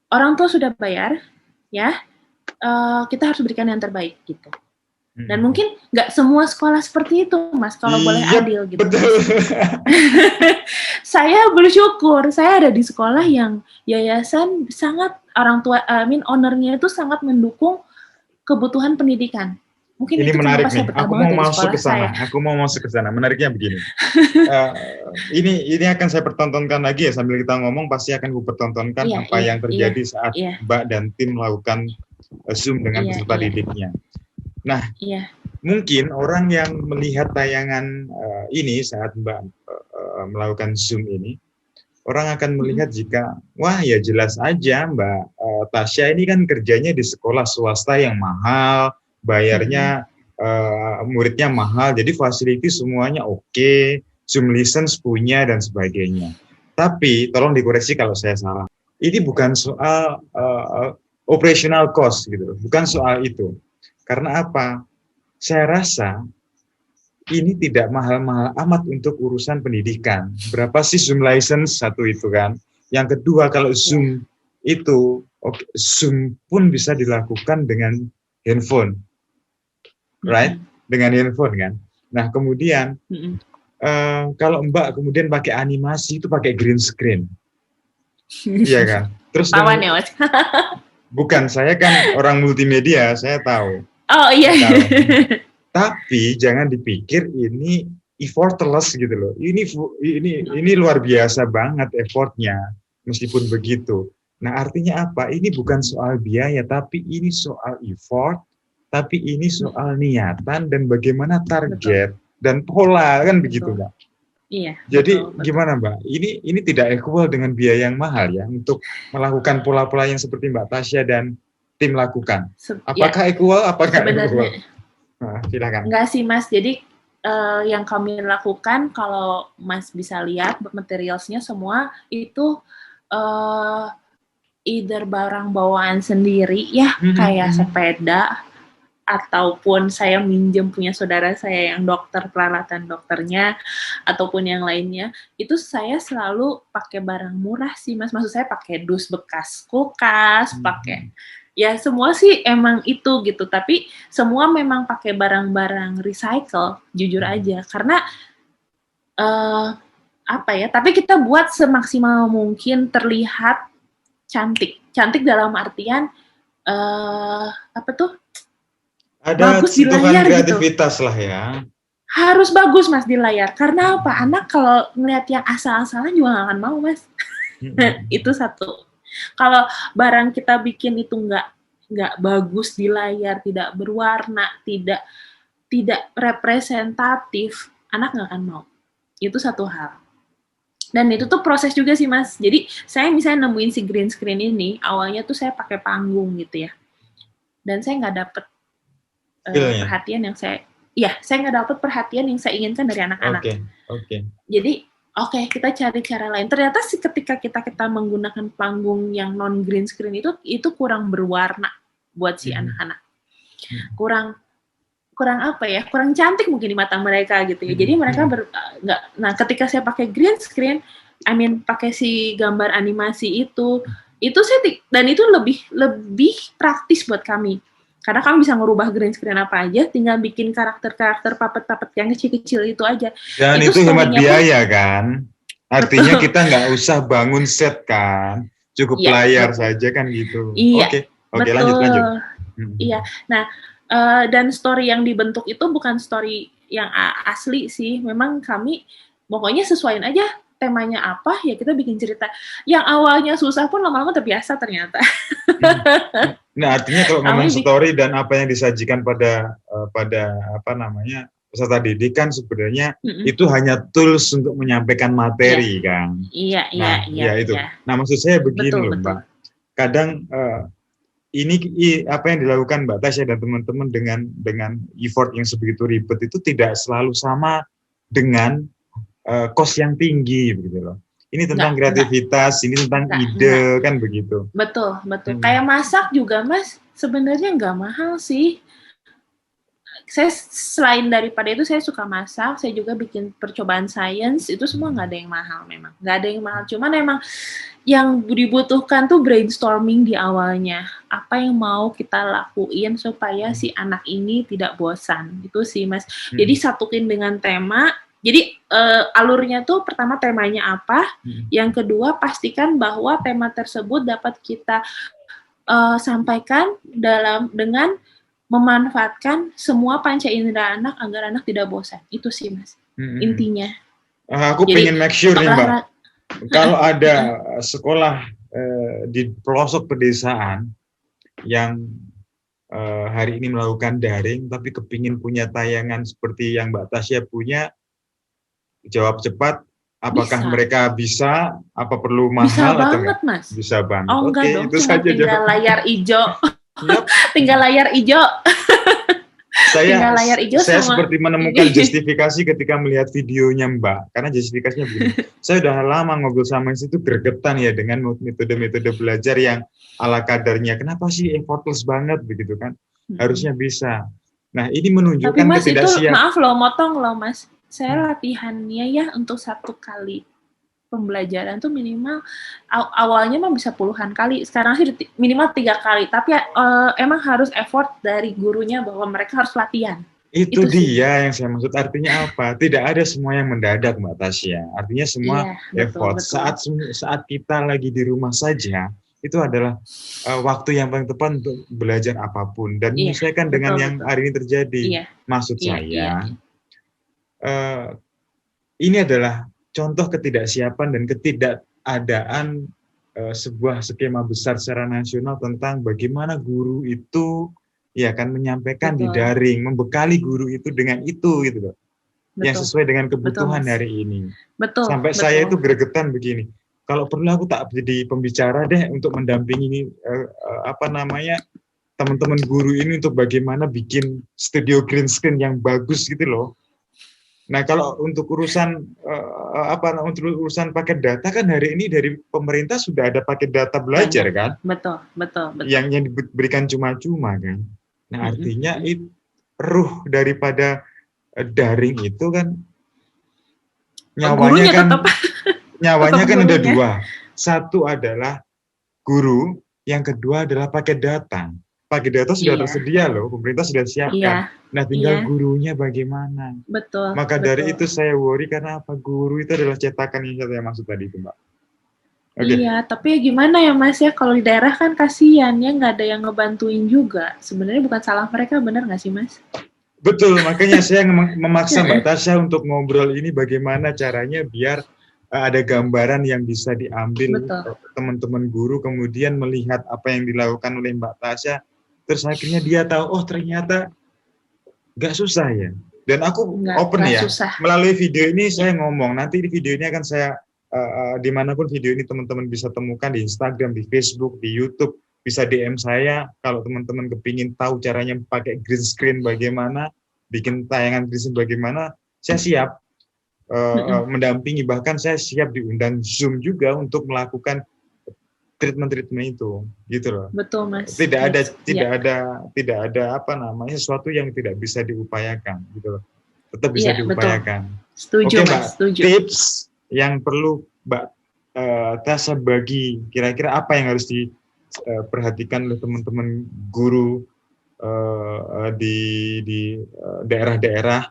orang tua sudah bayar, ya, kita harus berikan yang terbaik gitu. Dan mungkin nggak semua sekolah seperti itu, Mas, kalau boleh adil gitu. Betul. Saya bersyukur, saya ada di sekolah yang yayasan sangat orang tua, ownernya itu sangat mendukung kebutuhan pendidikan. Mungkin Ini itu menarik kenapa nih. saya betah Aku banget mau dari masuk sekolah ke sana. saya. Menariknya begini. Ini akan saya pertontonkan lagi ya, sambil kita ngomong pasti akan ku pertontonkan Iya, apa iya, yang iya, terjadi saat iya, Mbak dan tim melakukan Zoom dengan iya, peserta iya, didiknya. Nah, iya. mungkin orang yang melihat tayangan ini saat Mbak melakukan Zoom ini, orang akan melihat jika, wah ya jelas aja Mbak Tasya ini kan kerjanya di sekolah swasta yang mahal, bayarnya muridnya mahal, jadi fasilitas semuanya oke, Zoom license punya dan sebagainya. Tapi tolong dikoreksi kalau saya salah. Ini bukan soal operational cost gitu, bukan soal itu. Karena apa? Saya rasa ini tidak mahal-mahal amat untuk urusan pendidikan. Berapa sih Zoom license satu itu kan? Yang kedua kalau Zoom itu, Zoom pun bisa dilakukan dengan handphone, right? Dengan handphone kan. Nah kemudian kalau Mbak kemudian pakai animasi itu pakai green screen, iya kan? Terus Tawan ya, Mas. bukan, saya kan orang multimedia, saya tahu. Oh iya. Saya tahu. Tapi jangan dipikir ini effortless gitu loh. Ini luar biasa banget effortnya meskipun begitu. Nah, artinya apa? Ini bukan soal biaya, tapi ini soal effort, tapi ini soal niatan dan bagaimana target dan pola kan begitu, Mbak. Iya. Jadi Betul. gimana, Mbak? Ini tidak equal dengan biaya yang mahal ya untuk melakukan pola-pola yang seperti Mbak Tasya dan tim lakukan. Apakah equal? Apakah equal? Nah, silakan. Enggak sih, Mas. Jadi yang kami lakukan, kalau Mas bisa lihat materialsnya semua itu either barang bawaan sendiri ya, kayak sepeda, ataupun saya minjem punya saudara saya yang dokter, peralatan dokternya, ataupun yang lainnya, itu saya selalu pakai barang murah sih, Mas. Maksud saya pakai dus bekas kulkas, pakai ya semua sih emang itu gitu, tapi semua memang pakai barang-barang recycle, jujur aja, karena apa ya, tapi kita buat semaksimal mungkin terlihat cantik dalam artian apa tuh, ada bagus di sentuhan layar kreativitas gitu. lah ya. Harus bagus, Mas, di layar. Karena apa? Anak kalau ngeliat yang asal-asalan juga gak akan mau, Mas. Itu satu. Kalau barang kita bikin itu nggak bagus di layar, tidak berwarna, tidak representatif, anak nggak akan mau. Itu satu hal. Dan itu tuh proses juga sih, Mas. Jadi saya misalnya nemuin si green screen ini, awalnya tuh saya pakai panggung gitu ya. Dan saya nggak dapet perhatian yang saya nggak dapet perhatian yang saya inginkan dari anak-anak. Jadi kita cari cara lain. Ternyata sih ketika kita menggunakan panggung yang non green screen itu kurang berwarna buat si anak-anak. Kurang apa ya? Kurang cantik mungkin di mata mereka gitu ya. Jadi mereka nah ketika saya pakai green screen, pakai si gambar animasi itu saya dan itu lebih praktis buat kami. Karena kami bisa ngerubah green screen apa aja, tinggal bikin karakter-karakter puppet yang kecil-kecil itu aja. Dan itu hemat biaya kan? Artinya kita nggak usah bangun set kan? Cukup layar saja kan gitu. Iya, Oke, lanjut. Iya, nah dan story yang dibentuk itu bukan story yang asli sih. Memang kami pokoknya sesuaiin aja temanya apa, ya kita bikin cerita. Yang awalnya susah pun lama-lama terbiasa ternyata. Nah, artinya kalau ngomong story dan apa yang disajikan pada apa namanya peserta didik kan sebenarnya itu hanya tools untuk menyampaikan materi kan. Iya. Itu. Nah, maksud saya begini loh, Mbak. Kadang ini apa yang dilakukan Mbak Tasya dan teman-teman dengan effort yang sebegitu ribet itu tidak selalu sama dengan cost yang tinggi begitu loh. Ini tentang kreativitas, ini tentang ide kan begitu. Betul. Kayak masak juga, Mas, sebenarnya nggak mahal sih. Saya selain daripada itu saya suka masak, saya juga bikin percobaan sains, itu semua nggak ada yang mahal memang. Nggak ada yang mahal, cuman emang yang dibutuhkan tuh brainstorming di awalnya. Apa yang mau kita lakuin supaya si anak ini tidak bosan. Itu sih, Mas. Jadi satuin dengan tema. Jadi alurnya tuh pertama temanya apa, yang kedua pastikan bahwa tema tersebut dapat kita sampaikan dengan memanfaatkan semua panca indera anak agar anak tidak bosan. Itu sih, Mas. Intinya. Aku pengen make sure nih, Mbak. Kalau ada sekolah di pelosok pedesaan yang hari ini melakukan daring, tapi kepingin punya tayangan seperti yang Mbak Tasya punya, jawab cepat. Apakah mereka bisa? Apa perlu mahal? Bisa atau banget, Mas. Bisa banget. Oh, enggak dong. Itu saja tinggal layar hijau. Tinggal layar hijau. Saya seperti menemukan justifikasi ketika melihat videonya Mbak, karena justifikasinya begini. Saya udah lama ngobrol sama situ gregetan ya dengan metode-metode belajar yang ala kadarnya. Kenapa sih effortless banget begitu kan? Harusnya bisa. Nah, ini menunjukkan ketidaksiapan. Maaf loh, motong loh Mas. Saya latihannya ya untuk 1 kali pembelajaran tuh minimal awalnya mah bisa puluhan kali, sekarang sih minimal 3 kali, tapi emang harus effort dari gurunya bahwa mereka harus latihan. Itu dia yang saya maksud, artinya apa? Tidak ada semua yang mendadak Mbak Tasya, artinya semua effort. Saat kita lagi di rumah saja, itu adalah waktu yang paling tepat untuk belajar apapun, dan menyesuaikan dengan yang hari ini terjadi. Maksud saya, ini adalah contoh ketidaksiapan dan ketidakadaan sebuah skema besar secara nasional tentang bagaimana guru itu ya kan menyampaikan di daring, membekali guru itu dengan itu gitu loh. Yang sesuai dengan kebutuhan hari ini. Sampai saya itu gregetan begini. Kalau perlu aku tak jadi pembicara deh untuk mendampingi teman-teman guru ini untuk bagaimana bikin studio green screen yang bagus gitu loh. Nah, kalau untuk urusan paket data kan hari ini dari pemerintah sudah ada paket data belajar kan? Betul. Yang diberikan cuma-cuma kan. Nah, artinya ruh daripada daring itu kan nyawanya kan ada 2. Satu adalah guru, yang kedua adalah paket data. Paket data sudah tersedia loh, pemerintah sudah siapkan. Nah, tinggal gurunya bagaimana. Betul. Maka dari itu saya worry karena apa? Guru itu adalah cetakan yang saya maksud tadi itu, Mbak. Iya, tapi gimana ya Mas ya, kalau di daerah kan kasihan ya, nggak ada yang ngebantuin juga. Sebenarnya bukan salah mereka, benar nggak sih Mas? Betul, makanya saya memaksa Mbak Tasya untuk ngobrol ini bagaimana caranya biar ada gambaran yang bisa diambil teman-teman guru, kemudian melihat apa yang dilakukan oleh Mbak Tasya, terus akhirnya dia tahu, oh ternyata nggak susah ya. Dan aku open ya, melalui video ini saya ngomong, nanti di video ini akan saya, dimanapun video ini teman-teman bisa temukan, di Instagram, di Facebook, di YouTube, bisa DM saya, kalau teman-teman kepingin tahu caranya pakai green screen bagaimana, bikin tayangan green screen bagaimana, saya siap mendampingi, bahkan saya siap diundang Zoom juga untuk melakukan treatment itu, gitu loh. Betul Mas. Tidak ada sesuatu yang tidak bisa diupayakan, gitu loh. Tetap bisa diupayakan. Betul. Setuju Mas. Setuju. Tips yang perlu Mbak Tasya bagi, kira-kira apa yang harus diperhatikan oleh teman-teman guru di daerah-daerah,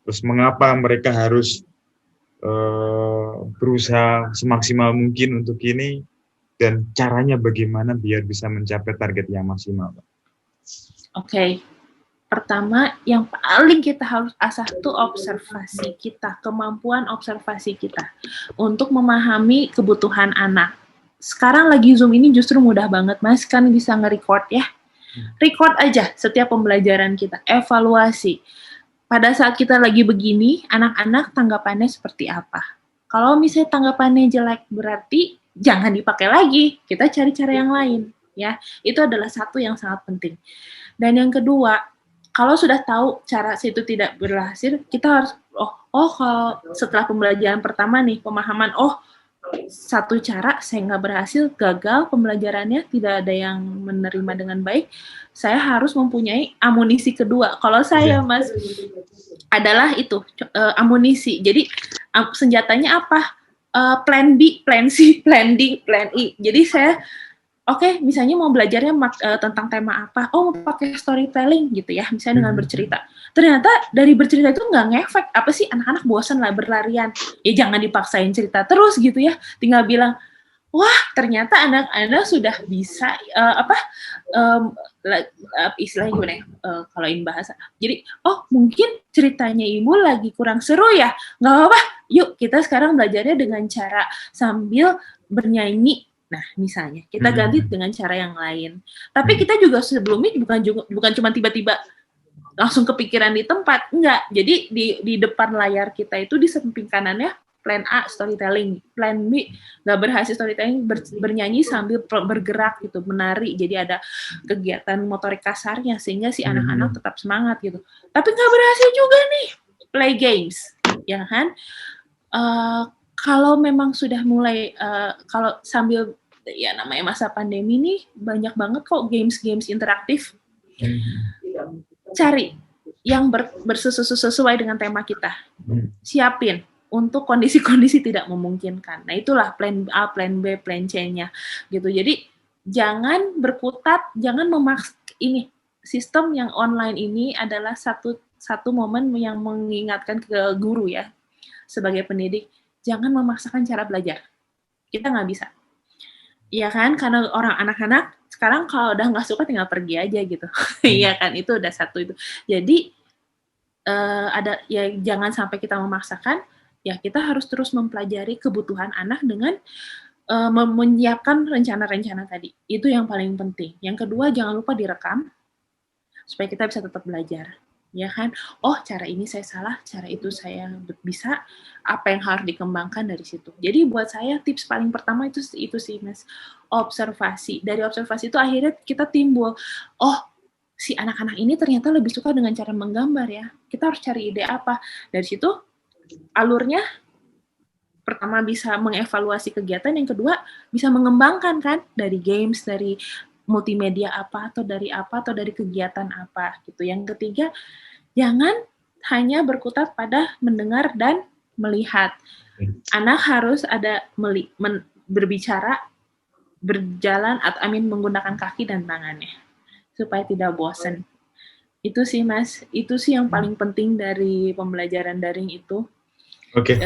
terus mengapa mereka harus berusaha semaksimal mungkin untuk ini, dan caranya bagaimana biar bisa mencapai target yang maksimal. Oke. Pertama, yang paling kita harus asah itu observasi kita, kemampuan observasi kita untuk memahami kebutuhan anak. Sekarang lagi Zoom ini justru mudah banget, Mas, kan bisa nge-record ya. Record aja setiap pembelajaran kita, evaluasi. Pada saat kita lagi begini, anak-anak tanggapannya seperti apa? Kalau misalnya tanggapannya jelek, berarti jangan dipakai lagi, kita cari cara yang lain, ya. Itu adalah satu yang sangat penting. Dan yang kedua, kalau sudah tahu cara itu tidak berhasil, kita harus, kalau setelah pembelajaran pertama nih, pemahaman, satu cara saya nggak berhasil, gagal pembelajarannya, tidak ada yang menerima dengan baik, saya harus mempunyai amunisi kedua. Kalau saya, Mas, adalah itu, amunisi. Jadi, senjatanya apa? plan B, plan C, plan D, plan E. Jadi saya misalnya mau belajarnya tentang tema apa? Oh, mau pakai storytelling gitu ya, misalnya dengan bercerita. Ternyata dari bercerita itu nggak ngefek. Apa sih, anak-anak bosan lah berlarian. Ya jangan dipaksain cerita terus gitu ya. Tinggal bilang, wah ternyata anak-anak sudah bisa istilahnya gimana ya, kalau ini bahasa. Jadi, oh mungkin ceritanya ibu lagi kurang seru ya. Nggak apa-apa, yuk kita sekarang belajarnya dengan cara sambil bernyanyi. Nah, misalnya kita ganti dengan cara yang lain. Tapi kita juga sebelumnya bukan cuma tiba-tiba langsung kepikiran di tempat, enggak. Jadi di depan layar kita itu di samping kanannya plan A storytelling, plan B nggak berhasil storytelling bernyanyi sambil bergerak gitu, menari. Jadi ada kegiatan motorik kasarnya sehingga si anak-anak tetap semangat gitu. Tapi nggak berhasil juga nih play games, ya kan? Kalau memang sudah mulai kalau sambil ya namanya masa pandemi nih banyak banget kok games interaktif. Cari yang sesuai dengan tema kita. Siapin untuk kondisi-kondisi tidak memungkinkan. Nah, itulah plan A, plan B, plan C-nya gitu. Jadi jangan berkutat, jangan memaksa. Ini sistem yang online ini adalah satu momen yang mengingatkan ke guru ya sebagai pendidik, jangan memaksakan cara belajar. Kita nggak bisa. Iya kan, karena orang anak-anak sekarang kalau udah nggak suka tinggal pergi aja gitu. Iya kan, itu udah satu itu. Jadi ada ya jangan sampai kita memaksakan, ya kita harus terus mempelajari kebutuhan anak dengan menyiapkan rencana-rencana tadi. Itu yang paling penting. Yang kedua, jangan lupa direkam supaya kita bisa tetap belajar. Ya kan, oh cara ini saya salah, cara itu saya bisa, apa yang harus dikembangkan dari situ. Jadi buat saya tips paling pertama itu sih Mas, observasi. Dari observasi itu akhirnya kita timbul, oh si anak-anak ini ternyata lebih suka dengan cara menggambar ya, kita harus cari ide apa. Dari situ alurnya pertama bisa mengevaluasi kegiatan, yang kedua bisa mengembangkan kan, dari games, dari multimedia apa, atau dari kegiatan apa gitu. Yang ketiga, jangan hanya berkutat pada mendengar dan melihat. Anak harus ada berbicara, berjalan, atau menggunakan kaki dan tangannya supaya tidak bosan. Itu sih Mas, itu sih yang paling penting dari pembelajaran daring itu. Oke.